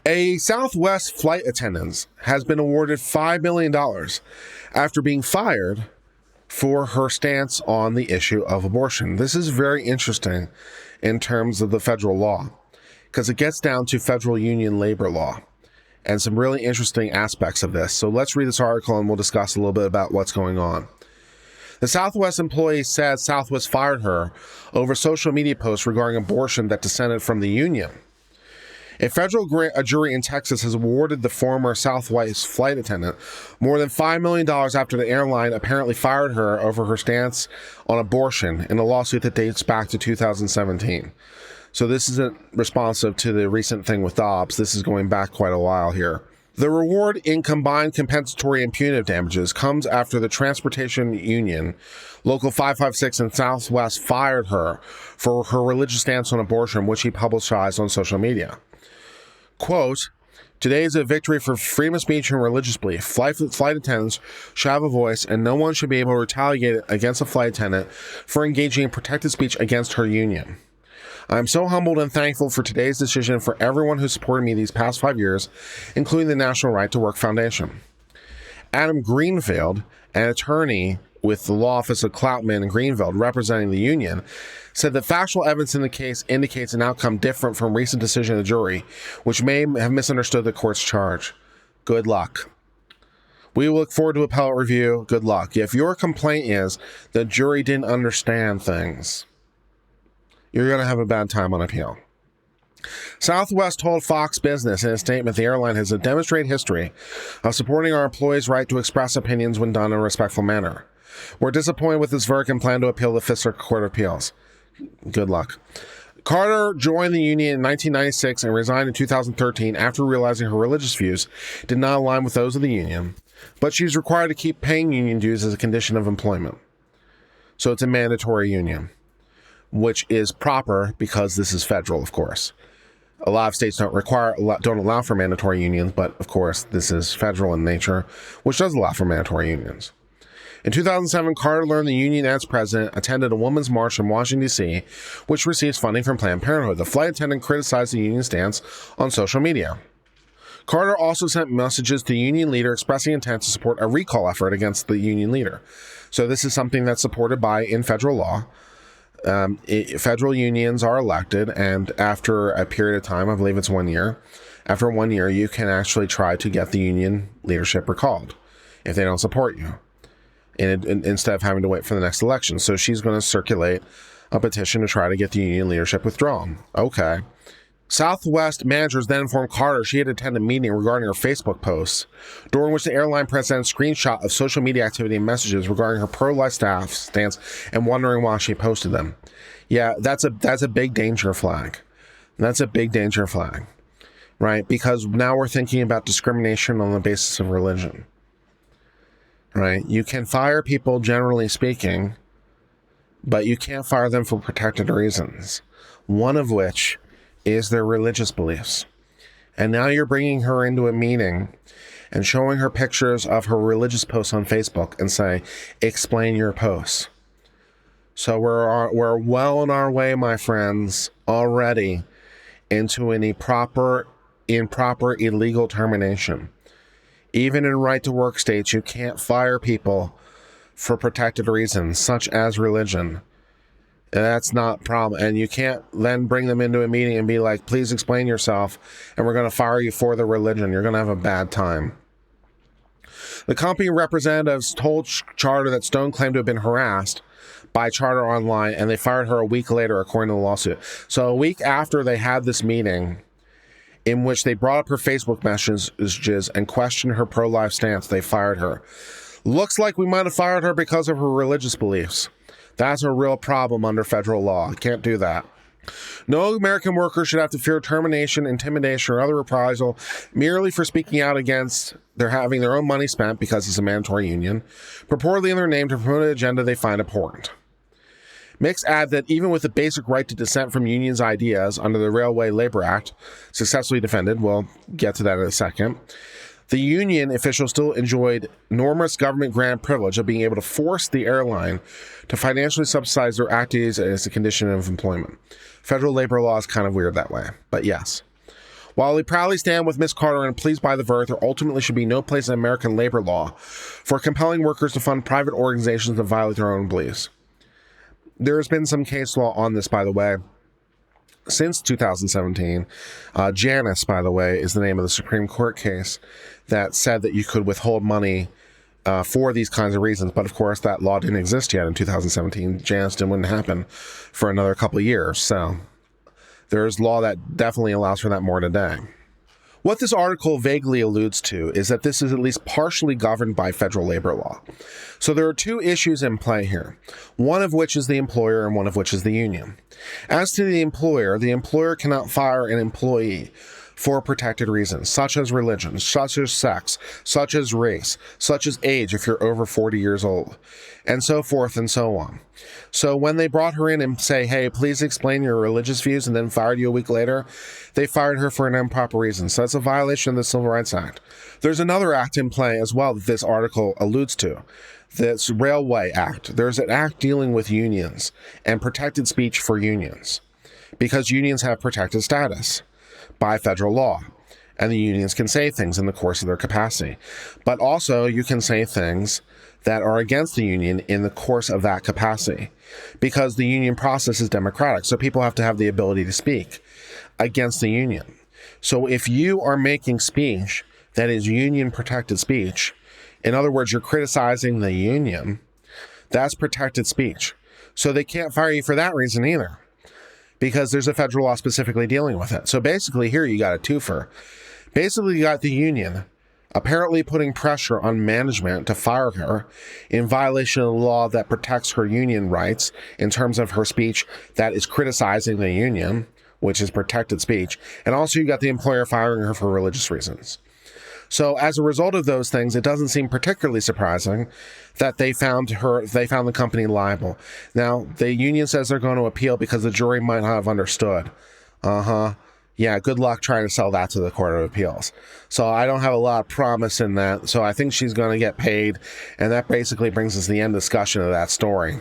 A Southwest flight attendant has been awarded $5 million after being fired for her stance on the issue of abortion. This is very interesting in terms of the federal law, because it gets down to federal union labor law and some really interesting aspects of this. So let's read this article and we'll discuss a little bit about what's going on. The Southwest employee said Southwest fired her over social media posts regarding abortion that descended from the union. A federal jury in Texas has awarded the former Southwest flight attendant more than $5 million after the airline apparently fired her over her stance on abortion in a lawsuit that dates back to 2017. So this isn't responsive to the recent thing with Dobbs. This is going back quite a while here. The reward in combined compensatory and punitive damages comes after the transportation union, Local 556 in Southwest, fired her for her religious stance on abortion, which he publicized on social media. Quote, "Today is a victory for freedom of speech and religious belief. Flight attendants should have a voice, and no one should be able to retaliate against a flight attendant for engaging in protected speech against her union. I am so humbled and thankful for today's decision for everyone who supported me these past 5 years, including the National Right to Work Foundation." Adam Greenfield, an attorney with the law office of Kloutman and Greenfield representing the union, said that factual evidence in the case indicates an outcome different from recent decision of the jury, which may have misunderstood the court's charge. Good luck. We look forward to appellate review. Good luck. If your complaint is the jury didn't understand things, you're going to have a bad time on appeal. Southwest told Fox Business in a statement the airline has a demonstrated history of supporting our employees' right to express opinions when done in a respectful manner. We're disappointed with this verdict and plan to appeal the Fifth Circuit Court of Appeals. Good luck. Carter joined the union in 1996 and resigned in 2013 after realizing her religious views did not align with those of the union, but she's required to keep paying union dues as a condition of employment. So it's a mandatory union, which is proper because this is federal, of course. A lot of states don't allow for mandatory unions, but of course this is federal in nature, which does allow for mandatory unions. In 2007, Carter learned the union as president attended a women's march in Washington, D.C., which receives funding from Planned Parenthood. The flight attendant criticized the union stance on social media. Carter also sent messages to the union leader expressing intent to support a recall effort against the union leader. So this is something that's supported in federal law. Federal unions are elected, and after a period of time, I believe it's 1 year, after 1 year, you can actually try to get the union leadership recalled if they don't support you, instead of having to wait for the next election. So she's going to circulate a petition to try to get the union leadership withdrawn. Okay. Southwest managers then informed Carter she had attended a meeting regarding her Facebook posts, during which the airline presented a screenshot of social media activity and messages regarding her pro-life stance and wondering why she posted them. Yeah, that's a big danger flag. That's a big danger flag, right? Because now we're thinking about discrimination on the basis of religion, right? You can fire people, generally speaking, but you can't fire them for protected reasons, one of which is their religious beliefs. And now you're bringing her into a meeting and showing her pictures of her religious posts on Facebook and say, explain your posts. So we're well on our way, my friends, already into an improper illegal termination. Even in right-to-work states, you can't fire people for protected reasons, such as religion. And that's not a problem. And you can't then bring them into a meeting and be like, please explain yourself, and we're going to fire you for the religion. You're going to have a bad time. The company representatives told Charter that Stone claimed to have been harassed by Charter online, and they fired her a week later, according to the lawsuit. So a week after they had this meeting, in which they brought up her Facebook messages and questioned her pro-life stance, they fired her. Looks like we might have fired her because of her religious beliefs. That's a real problem under federal law. Can't do that. No American worker should have to fear termination, intimidation, or other reprisal merely for speaking out against their having their own money spent, because it's a mandatory union, purportedly in their name to promote an agenda they find abhorrent. Mix add that even with the basic right to dissent from unions' ideas under the Railway Labor Act, successfully defended, we'll get to that in a second, the union officials still enjoyed enormous government grant privilege of being able to force the airline to financially subsidize their activities as a condition of employment. Federal labor law is kind of weird that way, but yes. While we proudly stand with Miss Carter and pleased by the verdict, there ultimately should be no place in American labor law for compelling workers to fund private organizations that violate their own beliefs. There has been some case law on this, by the way, since 2017. Janus, by the way, is the name of the Supreme Court case that said that you could withhold money for these kinds of reasons. But of course, that law didn't exist yet in 2017. Janus wouldn't happen for another couple of years. So there's law that definitely allows for that more today. What this article vaguely alludes to is that this is at least partially governed by federal labor law. So there are two issues in play here, one of which is the employer and one of which is the union. As to the employer cannot fire an employee for protected reasons, such as religion, such as sex, such as race, such as age if you're over 40 years old, and so forth and so on. So when they brought her in and say, hey, please explain your religious views, and then fired you a week later, they fired her for an improper reason. So that's a violation of the Civil Rights Act. There's another act in play as well that this article alludes to. This Railway Act. There's an act dealing with unions and protected speech for unions, because unions have protected status by federal law, and the unions can say things in the course of their capacity. But also you can say things that are against the union in the course of that capacity, because the union process is democratic. So people have to have the ability to speak against the union. So if you are making speech that is union protected speech, in other words, you're criticizing the union, that's protected speech. So they can't fire you for that reason either, because there's a federal law specifically dealing with it. So basically here you got a twofer. Basically you got the union apparently putting pressure on management to fire her in violation of the law that protects her union rights in terms of her speech that is criticizing the union, which is protected speech. And also you got the employer firing her for religious reasons. So as a result of those things, it doesn't seem particularly surprising that they found the company liable. Now, the union says they're going to appeal because the jury might not have understood. Yeah, good luck trying to sell that to the Court of Appeals. So I don't have a lot of promise in that. So I think she's going to get paid. And that basically brings us to the end discussion of that story.